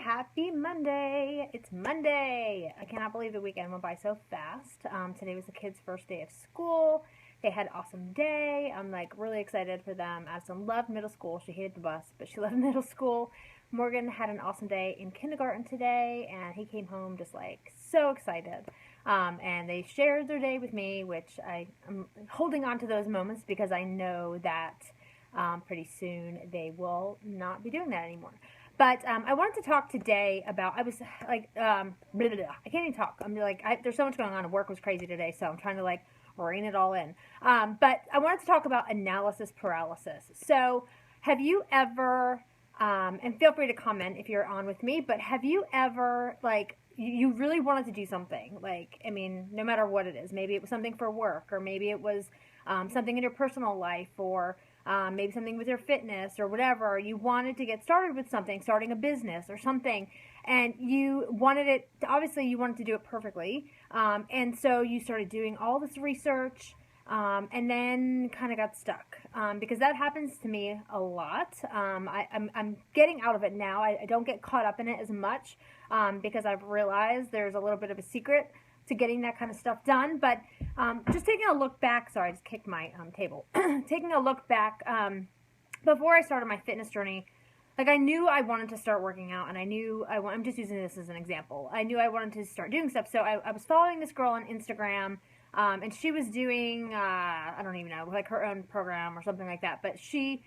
Happy Monday. It's Monday. I cannot believe the weekend went by so fast. Today was the kids' first day of school. They had an awesome day. I'm like really excited for them. Addison loved middle school. She hated the bus, but she loved middle school. Morgan had an awesome day in kindergarten today, and he came home just like so excited. And they shared their day with me, which I'm holding on to those moments because I know that pretty soon they will not be doing that anymore. But I wanted to talk today about, I was like, blah, blah, blah. I can't even talk. I'm like, there's so much going on. Work was crazy today, so I'm trying to like rein it all in. But I wanted to talk about analysis paralysis. So have you ever, and feel free to comment if you're on with me, but have you ever, like, you really wanted to do something, like, I mean, no matter what it is, maybe it was something for work, or maybe it was something in your personal life, or maybe something with your fitness or whatever. You wanted to get started with something, starting a business or something, and you wanted it, obviously you wanted to do it perfectly, and so you started doing all this research, and then kind of got stuck, because that happens to me a lot. I'm getting out of it now. I don't get caught up in it as much, because I've realized there's a little bit of a secret to getting that kind of stuff done. But just taking a look back, sorry, I just kicked my table. Taking a look back, before I started my fitness journey, like I knew I wanted to start working out, and I knew I'm just using this as an example. I knew I wanted to start doing stuff, so I was following this girl on Instagram, and she was doing, I don't even know, like her own program or something like that, but she,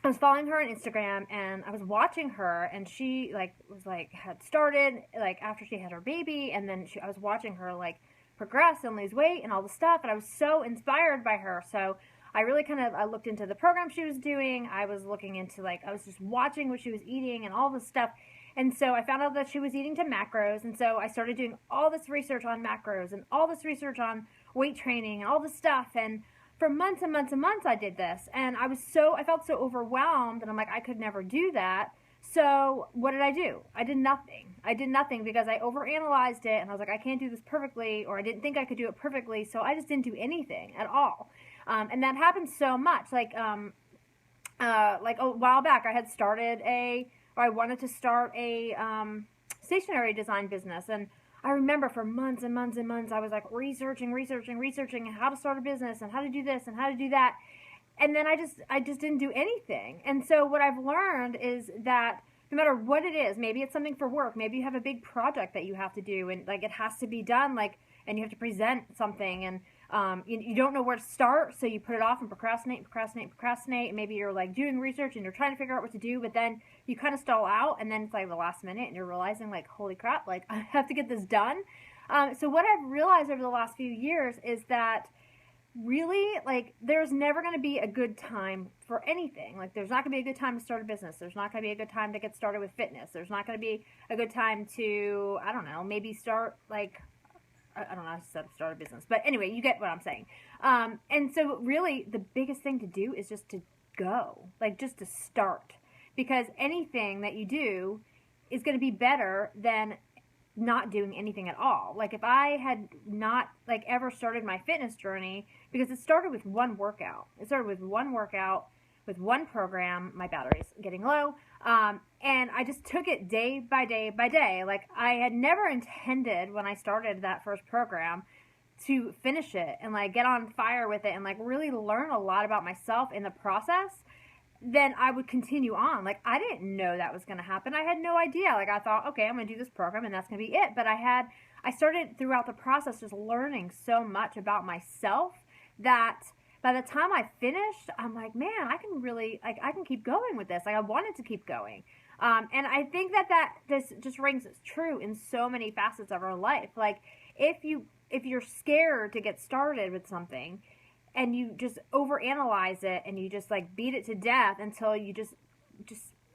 I was following her on Instagram, and I was watching her, and she like was like had started like after she had her baby, and then I was watching her like progress and lose weight and all the stuff, and I was so inspired by her. So I really I looked into the program she was doing. I was looking into I was just watching what she was eating and all this stuff. And so I found out that she was eating to macros, and so I started doing all this research on macros and all this research on weight training and all this stuff. And for months and months and months I did this, and I felt so overwhelmed, and I'm like, I could never do that. So what did I do? I did nothing. I did nothing because I overanalyzed it, and I was like, I can't do this perfectly, or I didn't think I could do it perfectly, so I just didn't do anything at all. And that happened so much. Like a while back, I wanted to start a stationery design business, and I remember for months and months and months, I was like researching how to start a business and how to do this and how to do that. And then I just didn't do anything. And so what I've learned is that no matter what it is, maybe it's something for work, maybe you have a big project that you have to do, and like it has to be done, like, and you have to present something, and you don't know where to start, so you put it off and procrastinate. And maybe you're like doing research and you're trying to figure out what to do, but then you kind of stall out, and then it's like the last minute, and you're realizing like, holy crap, like I have to get this done. So what I've realized over the last few years is that really, like, there's never going to be a good time for anything. Like, there's not going to be a good time to start a business. There's not going to be a good time to get started with fitness. There's not going to be a good time to, I don't know, maybe start like, I don't know, I said start a business, but anyway, you get what I'm saying. And so really the biggest thing to do is just to go, like just to start, because anything that you do is going to be better than not doing anything at all. Like if I had not like ever started my fitness journey, because it started with one workout. It started with one workout, with one program. My battery's getting low. And I just took it day by day by day. Like I had never intended when I started that first program to finish it and like get on fire with it and like really learn a lot about myself in the process. Then I would continue on. Like I didn't know that was going to happen. I had no idea. Like I thought, okay, I'm going to do this program and that's going to be it. But I started throughout the process just learning so much about myself that by the time I finished, I'm like, man, I can really, like, I can keep going with this. Like I wanted to keep going. And I think that just rings true in so many facets of our life. Like if you're scared to get started with something, and you just overanalyze it, and you just like beat it to death until you just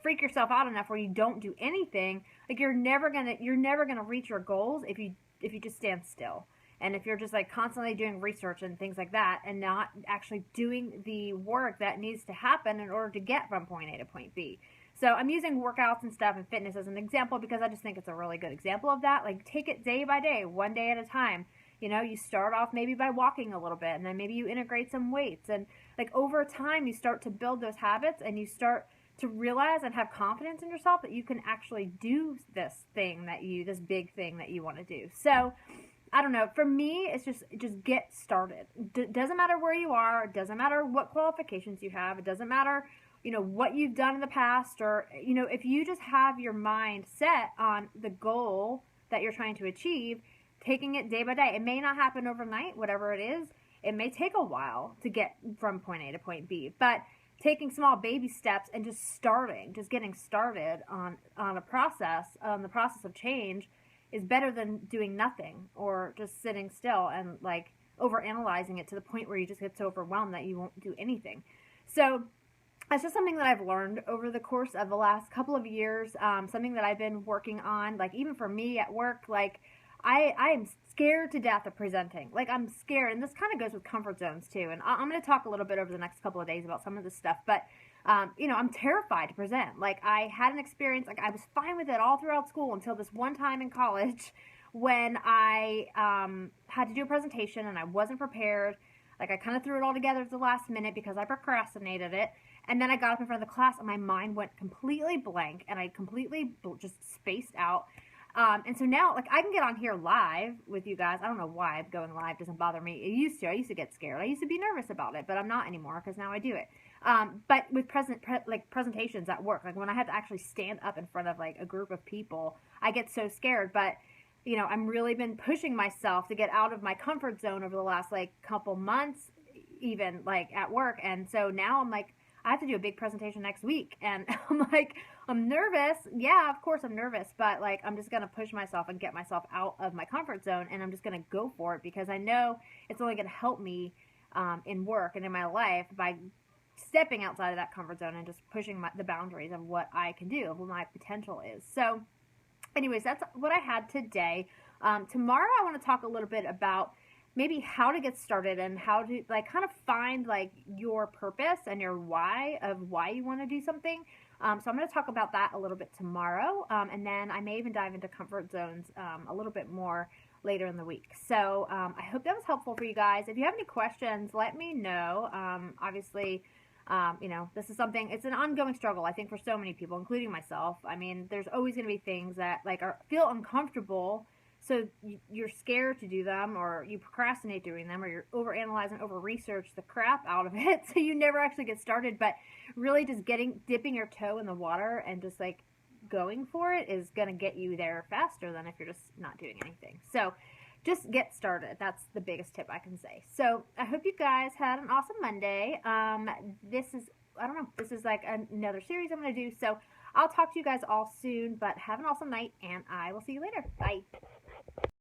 freak yourself out enough where you don't do anything, like you're never gonna reach your goals if you just stand still. And if you're just like constantly doing research and things like that and not actually doing the work that needs to happen in order to get from point A to point B. So I'm using workouts and stuff and fitness as an example because I just think it's a really good example of that. Like take it day by day, one day at a time. You know, you start off maybe by walking a little bit, and then maybe you integrate some weights, and like over time you start to build those habits, and you start to realize and have confidence in yourself that you can actually do this big thing that you want to do. So, I don't know. For me, it's just get started. Doesn't matter where you are. It doesn't matter what qualifications you have. It doesn't matter, what you've done in the past, or, if you just have your mind set on the goal that you're trying to achieve, taking it day by day. It may not happen overnight, whatever it is. It may take a while to get from point A to point B, but taking small baby steps and just getting started on the process of change is better than doing nothing or just sitting still and like overanalyzing it to the point where you just get so overwhelmed that you won't do anything. So that's just something that I've learned over the course of the last couple of years, something that I've been working on, like even for me at work, like I am scared to death of presenting. Like I'm scared, and this kind of goes with comfort zones too, and I'm going to talk a little bit over the next couple of days about some of this stuff, but I'm terrified to present. Like I had an experience, like I was fine with it all throughout school until this one time in college when I had to do a presentation and I wasn't prepared. Like I kind of threw it all together at the last minute because I procrastinated it. And then I got up in front of the class and my mind went completely blank and I completely just spaced out. And so now, like, I can get on here live with you guys. I don't know why going live doesn't bother me. I used to get scared. I used to be nervous about it, but I'm not anymore because now I do it. But with presentations at work, like when I had to actually stand up in front of like a group of people, I get so scared. But I'm really been pushing myself to get out of my comfort zone over the last like couple months, even like at work. And so now I'm like, I have to do a big presentation next week. And I'm like, I'm nervous. Yeah, of course I'm nervous. But like, I'm just going to push myself and get myself out of my comfort zone. And I'm just going to go for it because I know it's only going to help me in work and in my life by stepping outside of that comfort zone and just pushing the boundaries of what I can do, of what my potential is. So anyways, that's what I had today. Tomorrow I want to talk a little bit about maybe how to get started and how to like kind of find like your purpose and your why of why you want to do something. So I'm going to talk about that a little bit tomorrow. And then I may even dive into comfort zones a little bit more later in the week. So I hope that was helpful for you guys. If you have any questions, let me know. Obviously, this is something, it's an ongoing struggle, I think, for so many people, including myself. I mean, there's always going to be things that like feel uncomfortable. So you're scared to do them, or you procrastinate doing them, or you're overanalyze and over-research the crap out of it, so you never actually get started. But really just dipping your toe in the water and just like going for it is going to get you there faster than if you're just not doing anything. So just get started. That's the biggest tip I can say. So I hope you guys had an awesome Monday. This is like another series I'm going to do. So I'll talk to you guys all soon, but have an awesome night, and I will see you later. Bye.